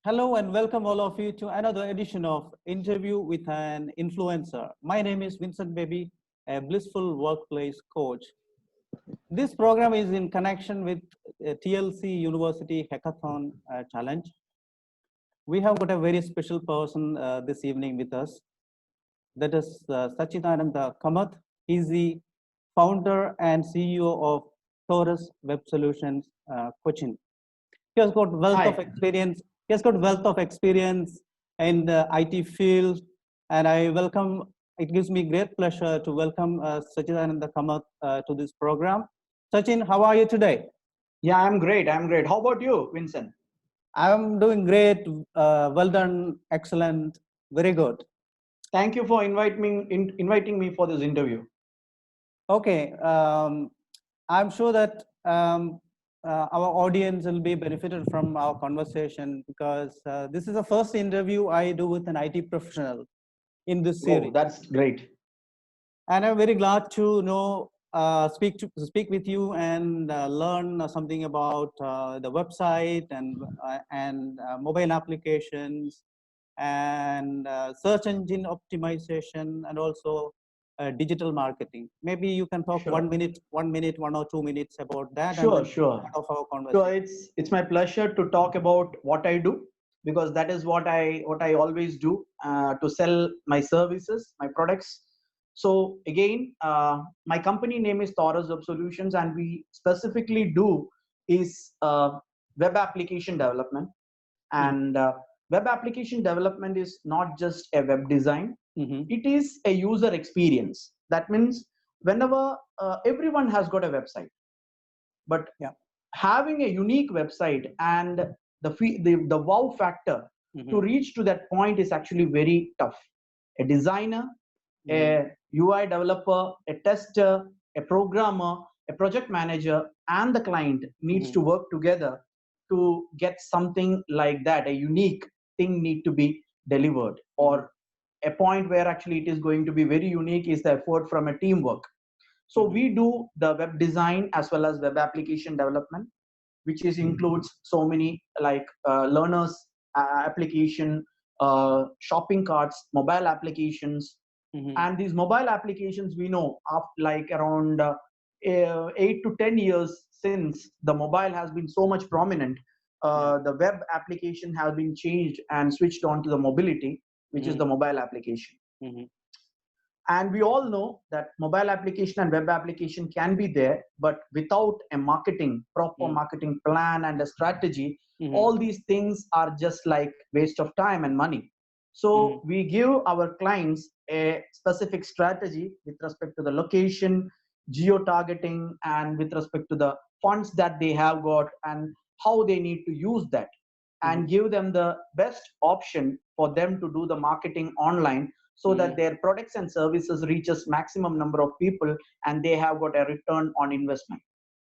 Hello and welcome all of you to another edition of Interview with an Influencer. My name is Vincent Baby, a blissful workplace coach. This program is in connection with TLC University Hackathon Challenge. We have got a very special person this evening with us. That is Sachin Kamath. He's the founder and CEO of Taurus Web Solutions, Kochi. He has got wealth of Hi. experience. He has got wealth of experience in the IT field, and I welcome. It gives me great pleasure to welcome Sachidananda Kamath to this program. Sachin, how are you today? Yeah, I'm great. I'm great. How about you, Vincent? I'm doing great. Well done. Excellent. Very good. Thank you for inviting me for this interview. Okay. I'm sure that our audience will be benefited from our conversation because this is the first interview I do with an IT professional in this Oh, series, that's great. and I'm very glad to speak with you and learn something about the website and mobile applications and search engine optimization and also digital marketing. Maybe you can talk Sure. 1 minute, 1 or 2 minutes about that, and Sure, then sure. start off our Sure, conversation. it's my pleasure to talk about what I do because that is what I always do to sell my services, my products. So again, my company name is Taurus Web Solutions, and we specifically do is web application development. Mhm. And web application development is not just a web design, Mhm. it is a user experience. That means whenever everyone has got a website, but Yeah. having a unique website and the wow factor to Mhm. reach to that point is actually very tough. A designer, Mhm. a UI developer, a tester, a programmer, a project manager, and the client needs Mhm. to work together to get something like that. A unique thing need to be delivered, Mhm. or a point where actually it is going to be very unique is the effort from a teamwork. So Mhm. we do the web design as well as web application development, which is includes so many like learners application, shopping carts, mobile applications, Mhm. and these mobile applications we know of like around 8 to 10 years since the mobile has been so much prominent. Yeah. The web application has been changed and switched on to the mobility, which is Mhm. the mobile application. Mhm. And we all know that mobile application and web application can be there, but without a proper Mhm. marketing plan and a strategy, Mhm. all these things are just like waste of time and money. Mhm. So we give our clients a specific strategy with respect to the location, geo targeting, and with respect to the funds that they have got and how they need to use that, Mhm. and give them the best option for them to do the marketing online so that Mhm. their products and services reaches maximum number of people and they have got a return on investment.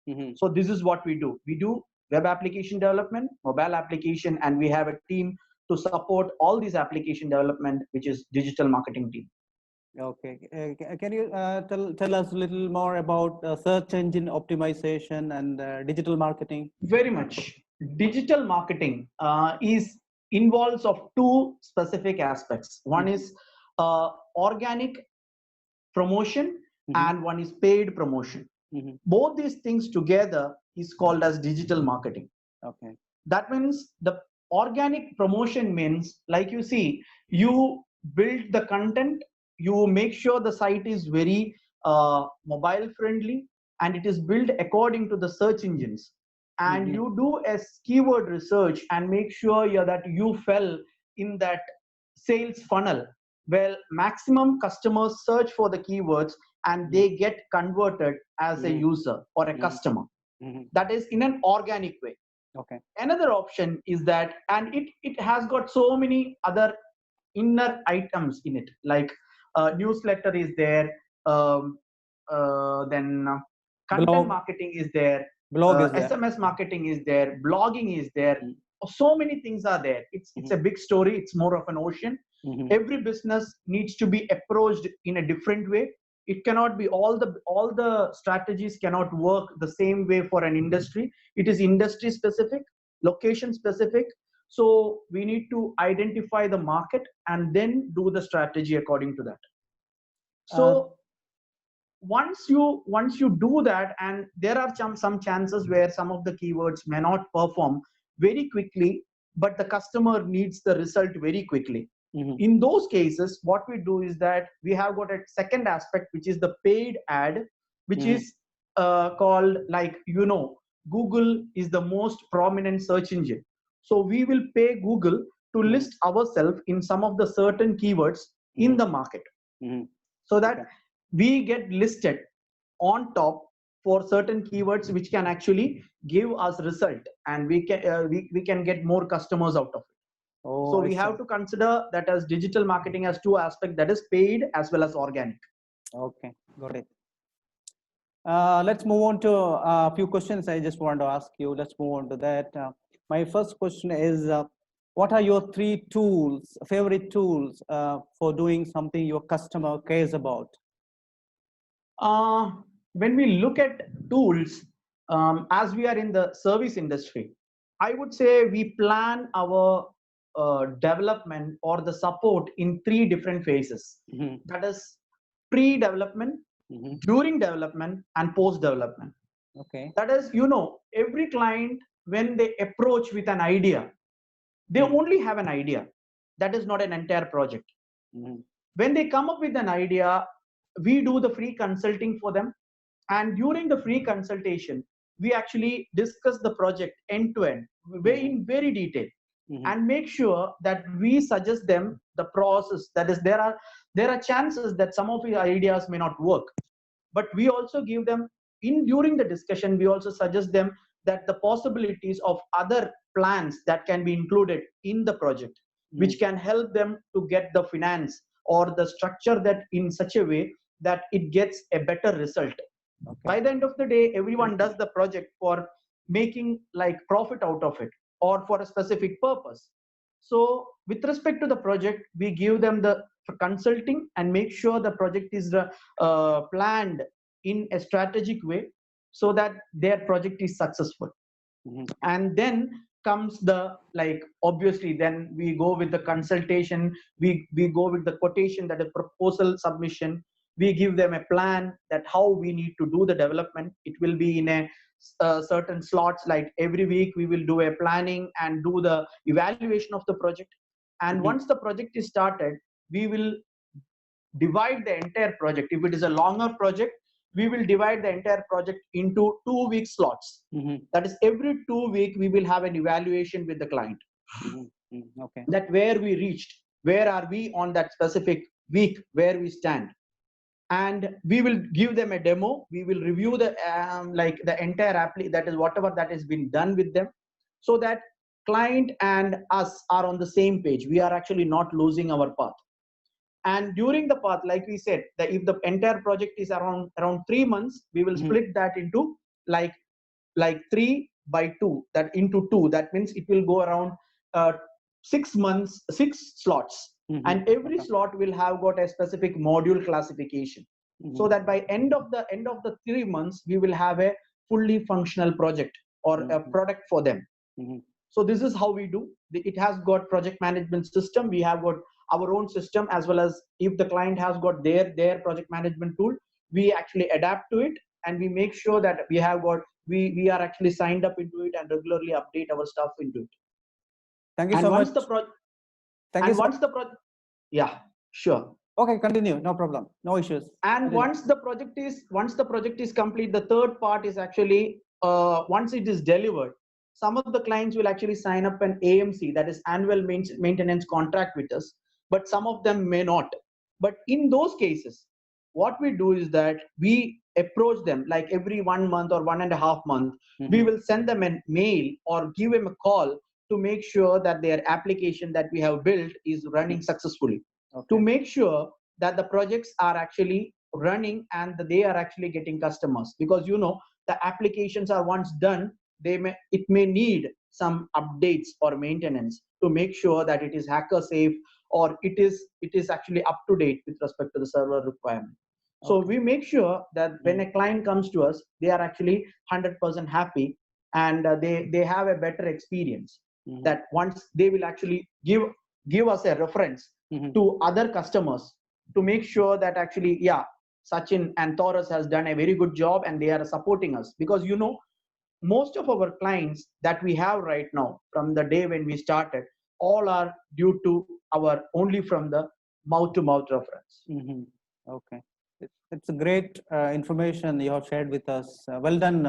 Mhm. So this is what we do web application development, mobile application, and we have a team to support all these application development, which is digital marketing team. Okay. Can you tell us a little more about search engine optimization and digital marketing? Very much. Digital marketing is involves of two specific aspects. One Mhm. is organic promotion Mhm. and one is paid promotion. Mhm. Both these things together is called as digital marketing. Okay. That means the organic promotion means, like you see, you build the content, you make sure the site is very mobile friendly, and it is built according to the search engines, and Mhm. you do a keyword research and make sure that you fell in that sales funnel where maximum customers search for the keywords and Mhm. they get converted as a Mhm. user or a Mhm. customer. Mhm. That is in an organic way. Okay. Another option is that, and it has got so many other inner items in it, like newsletter is there, um, then content Blog. marketing is there, Blog is there. SMS marketing is there, blogging is there. Mhm. So many things are there. It's Mhm. a big story, it's more of an ocean. Mhm. Every business needs to be approached in a different way. It cannot be all the strategies cannot work the same way for an industry. It is industry specific, location specific, So we need to identify the market and then do the strategy according to that. Uh, So once you do that, and there are some chances where some of the keywords may not perform very quickly, but the customer needs the result very quickly. In those cases, what we do is that we have got a second aspect, which is the paid ad, which is called, like, Google is the most prominent search engine. So we will pay Google to list ourselves in some of the certain keywords in the market, so that we get listed on top for certain keywords which can actually give us result, and we can get more customers out of it. Oh, So I we see. have to consider that as digital marketing has two aspects, that is paid as well as organic. Okay, got it. Let's move on to a few questions I just want to ask you. Let's move on to that. My first question is, what are your three tools, favorite tools for doing something your customer cares about? When we look at tools, as we are in the service industry, I would say we plan our development or the support in three different phases. That is pre-development, during development, and post-development. Okay. That is, every client, when they approach with an idea, they only have an idea. That is not an entire project. When they come up with an idea, we do the free consulting for them. And during the free consultation, we actually discuss the project end to end, in very detail, and make sure that we suggest them the process. That is, there are chances that some of the ideas may not work, but we also give them, during the discussion, we also suggest them that the possibilities of other plans that can be included in the project, which can help them to get the finance or the structure that in such a way that it gets a better result. By the end of the day, everyone does the project for making like profit out of it or for a specific purpose. So with respect to the project, we give them the consulting and make sure the project is planned in a strategic way so that their project is successful. And then comes the, like, obviously then we go with the consultation, we go with the quotation, that is proposal submission. We give them a plan that how we need to do the development. It will be in a certain slots, like every week we will do a planning and do the evaluation of the project. And once the project is started, we will divide the entire project. If it is a longer project, we will divide the entire project into 2 week slots. That is, every 2 week we will have an evaluation with the client. Okay. That where we reached, where are we on that specific week, where we stand. And we will give them a demo. We will review the like the entire app, that is whatever that has been done with them, so that client and us are on the same page. We are actually not losing our path. And during the path, like we said, that if the entire project is around 3 months, we will split that into like 3 by 2, that into 2. That means it will go around 6 months, 6 slots. And every slot will have got a specific module classification, so that by end of the 3 months, we will have a fully functional project or a product for them. So this is how we do. It has got project management system. We have got our own system, as well as if the client has got their project management tool, we actually adapt to it, and we make sure that we have got we are actually signed up into it and regularly update our stuff into it. Thank you And so once much. the project, Thank you. yeah, sure. Okay, continue. No problem. No issues. And once the project is complete, the third part is actually once it is delivered, some of the clients will actually sign up an AMC, that is annual maintenance contract with us, but some of them may not. But in those cases, what we do is that we approach them like every 1 month or 1.5 months. We will send them a mail or give them a call to make sure that their application that we have built is running successfully. To make sure that the projects are actually running and that they are actually getting customers, because the applications are once done, it may need some updates or maintenance to make sure that it is hacker safe, or it is actually up to date with respect to the server requirement. So we make sure that when a client comes to us, they are actually 100% happy, and they have a better experience. Mhm. that once they will actually give us a reference Mhm. to other customers to make sure that actually, yeah, Sachin and Taurus has done a very good job and they are supporting us. Because most of our clients that we have right now from the day when we started, all are due to our only from the mouth to mouth reference. Mhm. Okay. It's a great information you have shared with us. Well done,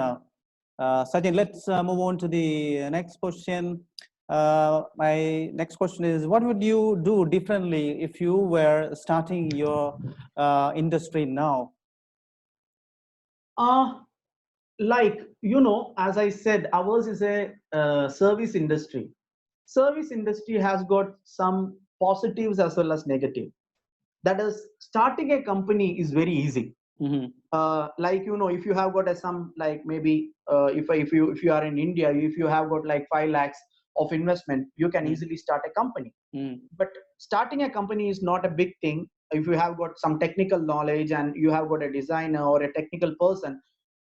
Sachin. Let's move on to the next question. My next question is, what would you do differently if you were starting your industry now? uh like, as I said, ours is a service industry. Service industry has got some positives as well as negative. That is, starting a company is very easy. Mhm. Like, if you have got a some, like, maybe if you are in India, if you have got like 5 lakhs of investment, you can Mhm. easily start a company. Mhm. But starting a company is not a big thing. If you have got some technical knowledge and you have got a designer or a technical person,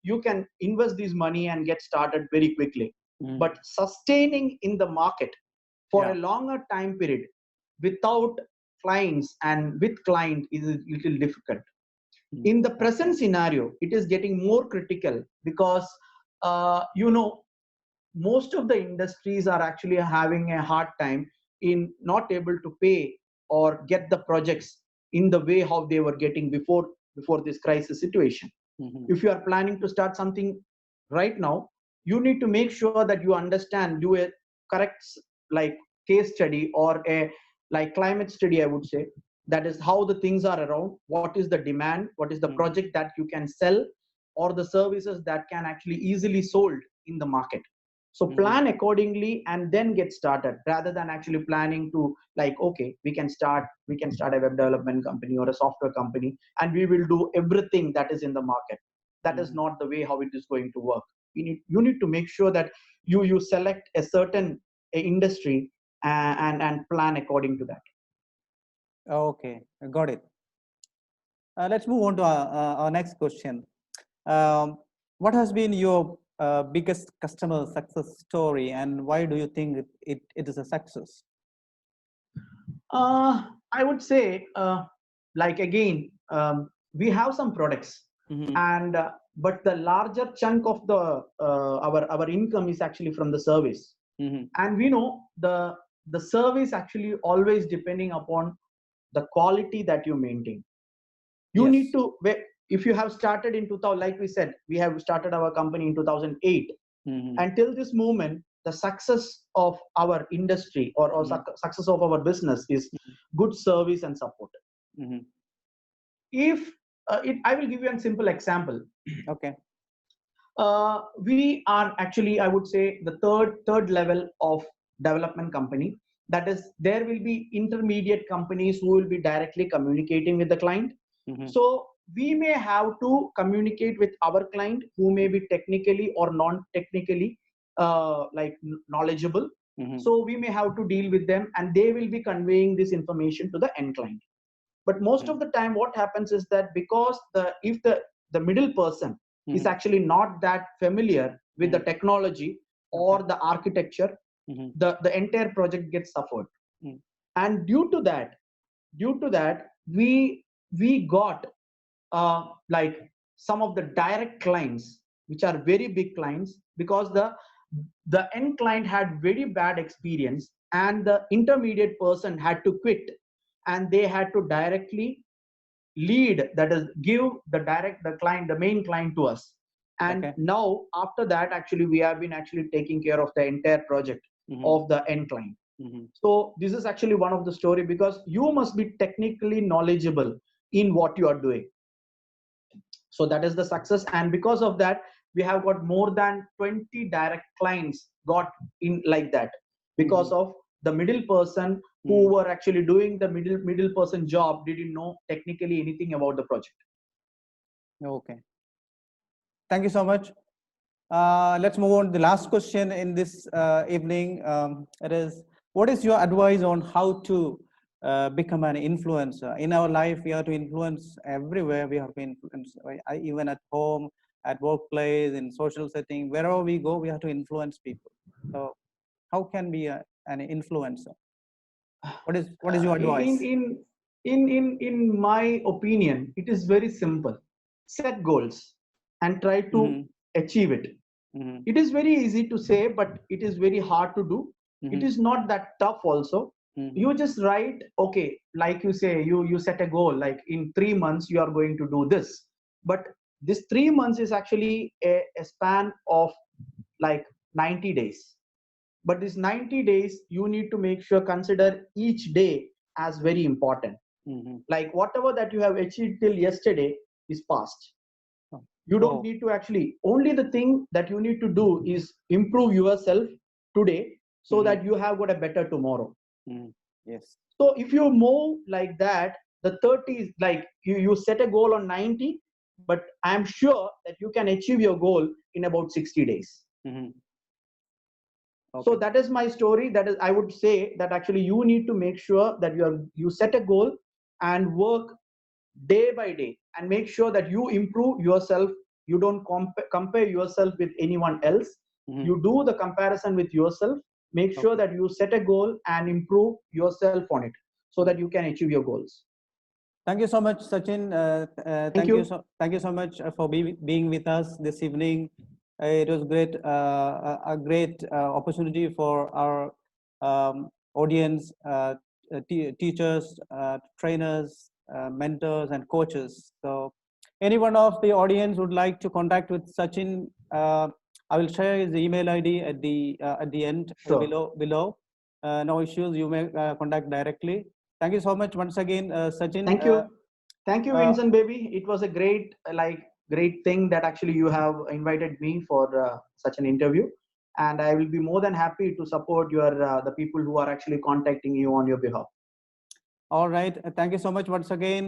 you can invest this money and get started very quickly. Mhm. But sustaining in the market for Yeah. a longer time period without clients and with client is a little difficult. Mhm. In the Okay. present scenario, it is getting more critical because most of the industries are actually having a hard time in not able to pay or get the projects in the way how they were getting before this crisis situation. Mhm. If you are planning to start something right now, you need to make sure that you understand, do a correct like case study or a like climate study, I would say. That is how the things are around, what is the demand, what is the Mhm. project that you can sell, or the services that can actually easily sold in the market. So Mhm. plan accordingly and then get started, rather than actually planning to, like, okay, we can start a web development company or a software company and we will do everything that is in the market. That is Mhm. not the way how it is going to work. You need to make sure that you select a certain industry, and plan according to that. Okay, I got it. Let's move on to our next question. Um, what has been your biggest customer success story, and why do you think it is a success? I would say, like, again, we have some products, Mm-hmm. and but the larger chunk of the our income is actually from the service. Mm-hmm. And we know the service actually always depending upon the quality that you maintain. You need Yes. to, if you have started in 2000, like we said, we have started our company in 2008. Mm-hmm. Until this moment, the success of our industry, or success of our business is good service and support. Mm-hmm. If I will give you a simple example. Okay. We are actually, I would say, the third level of development company. That is, there will be intermediate companies who will be directly communicating with the client. Mm-hmm. So we may have to communicate with our client who may be technically or non-technically like knowledgeable. Mm-hmm. So we may have to deal with them and they will be conveying this information to the end client. But most of the time what happens is that, because if the middle person is Mm-hmm. actually not that familiar with the Mm-hmm. technology or Okay. the architecture, Mm-hmm. the entire project gets suffered. Mm-hmm. And due to that we got like some of the direct clients which are very big clients, because the end client had very bad experience and the intermediate person had to quit, and they had to directly lead, that is, give the client, the main client, to us. And Okay. now after that, actually, we have been actually taking care of the entire project Mm-hmm. of the end client. Mm-hmm. So this is actually one of the story, because you must be technically knowledgeable in what you are doing. So that is the success, and because of that, we have got more than 20 direct clients got in like that, Mm-hmm. because of the middle person who Mm-hmm. were actually doing the middle person job didn't know technically anything about the project. Okay. Thank you so much. Let's move on to the last question in this evening. It is, what is your advice on how to become an influencer? In our life, we have to influence everywhere. We have to influence, right? Even at home, at workplace, in social setting, wherever we go, we have to influence people. So How can be an influencer? What is your in advice? in my opinion, it is very simple. Set goals and try to Mm-hmm. achieve it. Mm-hmm. It is very easy to say, but it is very hard to do. It Mm-hmm. is not that tough also. Mm-hmm. You just write, okay, like you say, you set a goal, like in 3 months you are going to do this. But this 3 months is actually a span of like 90 days. But this 90 days, you need to make sure, consider each day as very important. Mm-hmm. Like whatever that you have achieved till yesterday is past. Oh. You don't Oh. need to actually, only the thing that you need to do is improve yourself today so Mm-hmm. that you have got a better tomorrow. Mm-hmm. Yes. So if you move like that, the 30 is like you set a goal on 90, but I'm sure that you can achieve your goal in about 60 days. Mm-hmm. So Okay. that is my story. That is, I would say that actually you need to make sure that you set a goal and work day by day and make sure that you improve yourself. You don't compare yourself with anyone else. Mm-hmm. You do the comparison with yourself. Make sure Okay. that you set a goal and improve yourself on it so that you can achieve your goals. Thank you so much, Sachin. Thank you. Thank you so much for being with us this evening. It was great, a great opportunity for our audience, teachers, trainers, mentors, and coaches. So, any one of the audience would like to contact with Sachin. I will share his email ID at the end Sure. below. No issues. You may contact directly. Thank you so much once again, Sachin. Thank you. Thank you, Uh, Vincent, baby. It was a great, great thing that actually you have invited me for such an interview, and I will be more than happy to support the people who are actually contacting you on your behalf. all right. Thank you so much once again.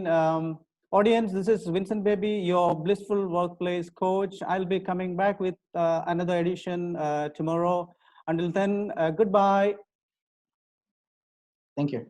Audience, this is Vincent Baby, your blissful workplace coach. I'll be coming back with another edition tomorrow. Until then, goodbye. Thank you.